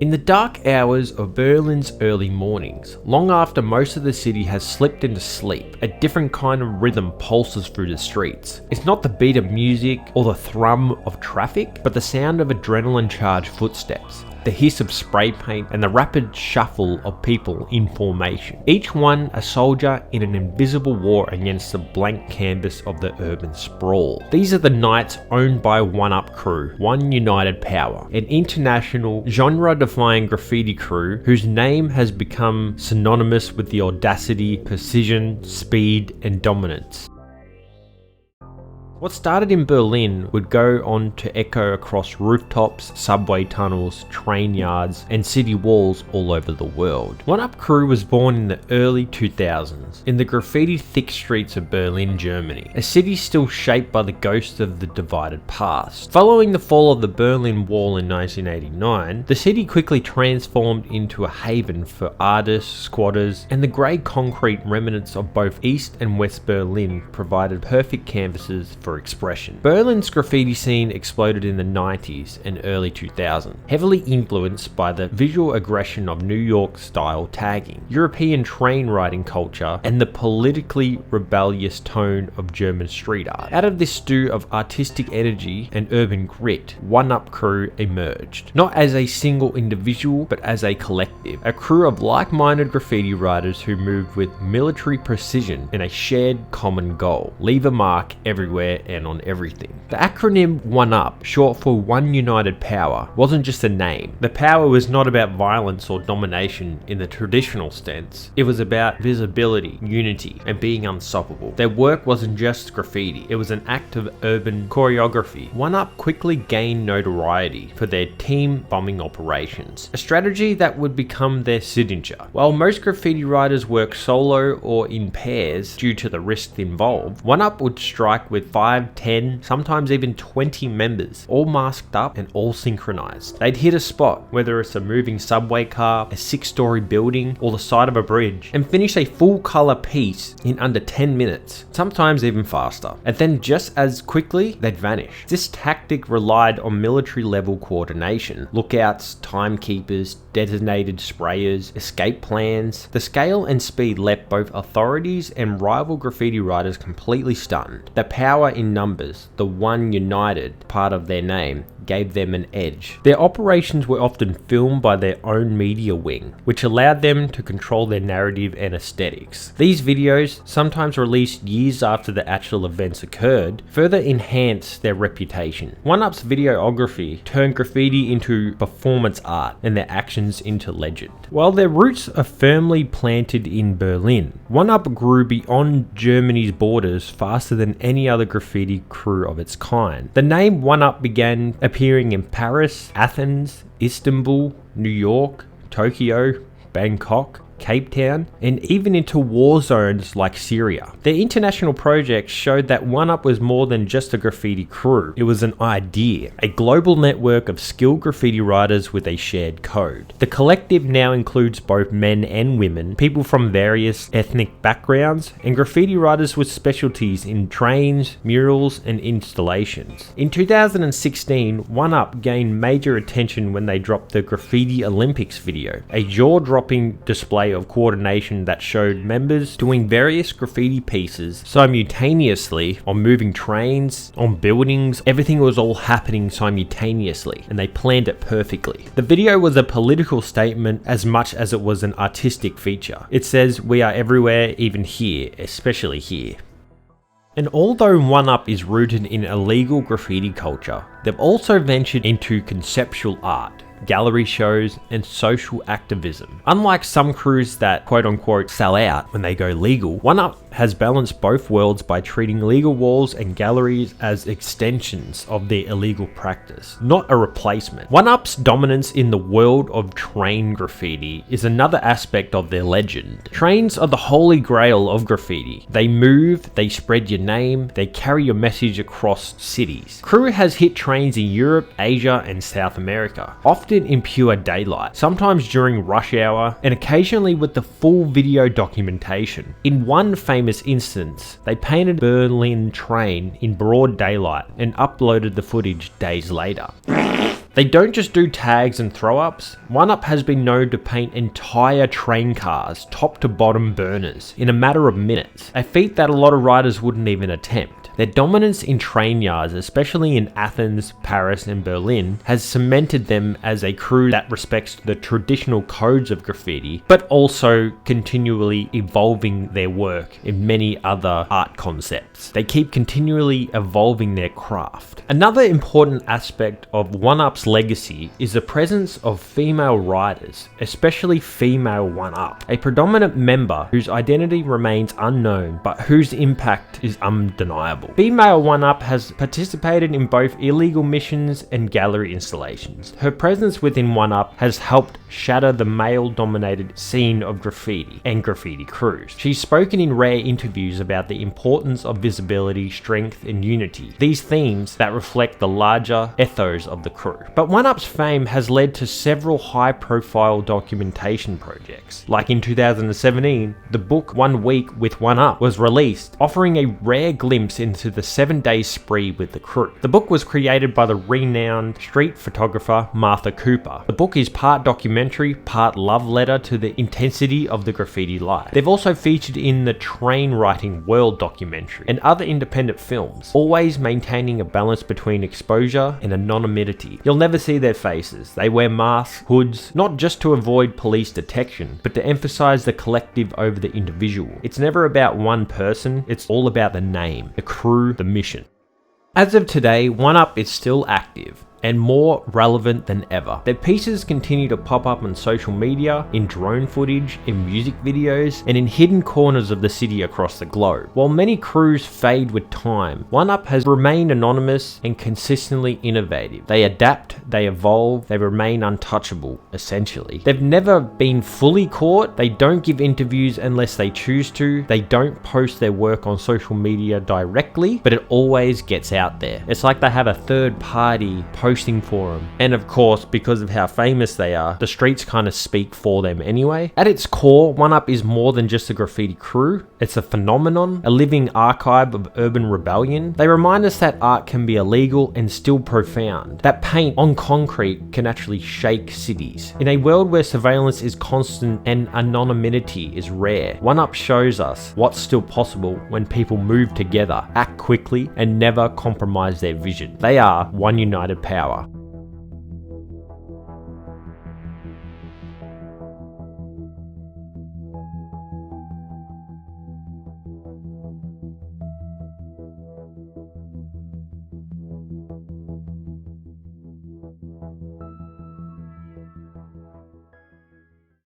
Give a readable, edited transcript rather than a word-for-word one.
In the dark hours of Berlin's early mornings, long after most of the city has slipped into sleep, a different kind of rhythm pulses through the streets. It's not the beat of music or the thrum of traffic, but the sound of adrenaline-charged footsteps, the hiss of spray paint, and the rapid shuffle of people in formation. Each one a soldier in an invisible war against the blank canvas of the urban sprawl. These are the Knights owned by OneUp Crew, One United Power, an international genre-defying graffiti crew whose name has become synonymous with the audacity, precision, speed, and dominance. What started in Berlin would go on to echo across rooftops, subway tunnels, train yards, and city walls all over the world. OneUp Crew was born in the early 2000s in the graffiti-thick streets of Berlin, Germany, a city still shaped by the ghost of the divided past. Following the fall of the Berlin Wall in 1989, the city quickly transformed into a haven for artists, squatters, and the grey concrete remnants of both East and West Berlin provided perfect canvases for expression. Berlin's graffiti scene exploded in the 90s and early 2000s, heavily influenced by the visual aggression of New York-style tagging, European train riding culture, and the politically rebellious tone of German street art. Out of this stew of artistic energy and urban grit, OneUp Crew emerged, not as a single individual, but as a collective, a crew of like-minded graffiti writers who moved with military precision and a shared common goal: leave a mark everywhere and on everything. The acronym OneUp, short for One United Power, wasn't just a name. The power was not about violence or domination in the traditional sense. It was about visibility, unity, and being unstoppable. Their work wasn't just graffiti, it was an act of urban choreography. OneUp quickly gained notoriety for their team bombing operations, a strategy that would become their signature. While most graffiti writers work solo or in pairs due to the risks involved, OneUp would strike with 5, 10, sometimes even 20 members, all masked up and all synchronized. They'd hit a spot, whether it's a moving subway car, a 6-story building, or the side of a bridge, and finish a full color piece in under 10 minutes, sometimes even faster. And then just as quickly, they'd vanish. This tactic relied on military level coordination, lookouts, timekeepers, designated sprayers, escape plans. The scale and speed left both authorities and rival graffiti writers completely stunned. The power in numbers, the One United part of their name, gave them an edge. Their operations were often filmed by their own media wing, which allowed them to control their narrative and aesthetics. These videos, sometimes released years after the actual events occurred, further enhanced their reputation. OneUp's videography turned graffiti into performance art and their actions into legend. While their roots are firmly planted in Berlin, OneUp grew beyond Germany's borders faster than any other graffiti crew of its kind. The name OneUp began appearing in Paris, Athens, Istanbul, New York, Tokyo, Bangkok, Cape Town, and even into war zones like Syria. Their international projects showed that OneUp was more than just a graffiti crew. It was an idea, a global network of skilled graffiti writers with a shared code. The collective now includes both men and women, people from various ethnic backgrounds, and graffiti writers with specialties in trains, murals, and installations. In 2016, OneUp gained major attention when they dropped the Graffiti Olympics video, a jaw-dropping display of coordination that showed members doing various graffiti pieces simultaneously on moving trains, on buildings. Everything was all happening simultaneously, and they planned it perfectly. The video was a political statement as much as it was an artistic feature. It says, "We are everywhere, even here, especially here." And although OneUp is rooted in illegal graffiti culture, they've also ventured into conceptual art, gallery shows, and social activism. Unlike some crews that quote-unquote sell out when they go legal, OneUp has balanced both worlds by treating legal walls and galleries as extensions of their illegal practice, not a replacement. OneUp's dominance in the world of train graffiti is another aspect of their legend. Trains are the holy grail of graffiti. They move, they spread your name, they carry your message across cities. Crew has hit trains in Europe, Asia, and South America, often in pure daylight, sometimes during rush hour, and occasionally with the full video documentation. In one famous instance, they painted a Berlin train in broad daylight and uploaded the footage days later. They don't just do tags and throw-ups. OneUp has been known to paint entire train cars, top to bottom burners, in a matter of minutes, a feat that a lot of riders wouldn't even attempt. Their dominance in train yards, especially in Athens, Paris and Berlin, has cemented them as a crew that respects the traditional codes of graffiti, but also continually evolving their work in many other art concepts. They keep continually evolving their craft. Another important aspect of OneUp's legacy is the presence of female riders, especially female OneUp, a predominant member whose identity remains unknown but whose impact is undeniable. Female OneUp has participated in both illegal missions and gallery installations. Her presence within OneUp has helped shatter the male-dominated scene of graffiti and graffiti crews. She's spoken in rare interviews about the importance of visibility, strength, and unity, these themes that reflect the larger ethos of the crew. But OneUp's fame has led to several high-profile documentation projects. Like in 2017, the book 1 Week with OneUp was released, offering a rare glimpse into the 7-day spree with the crew. The book was created by the renowned street photographer Martha Cooper. The book is part documentary, part love letter to the intensity of the graffiti life. They've also featured in the Train Writing World documentary and other independent films, always maintaining a balance between exposure and anonymity. You'll never see their faces. They wear masks, hoods, not just to avoid police detection, but to emphasize the collective over the individual. It's never about one person, it's all about the name, the crew, the mission. As of today, OneUp is still active and more relevant than ever. Their pieces continue to pop up on social media, in drone footage, in music videos, and in hidden corners of the city across the globe. While many crews fade with time, OneUp has remained anonymous and consistently innovative. They adapt, they evolve, they remain untouchable, essentially. They've never been fully caught, they don't give interviews unless they choose to, they don't post their work on social media directly, but it always gets out there. It's like they have a third party posting for them. And of course, because of how famous they are, the streets kind of speak for them anyway. At its core, OneUp is more than just a graffiti crew. It's a phenomenon, a living archive of urban rebellion. They remind us that art can be illegal and still profound. That paint on concrete can actually shake cities. In a world where surveillance is constant and anonymity is rare, OneUp shows us what's still possible when people move together, act quickly, and never compromise their vision. They are one united power.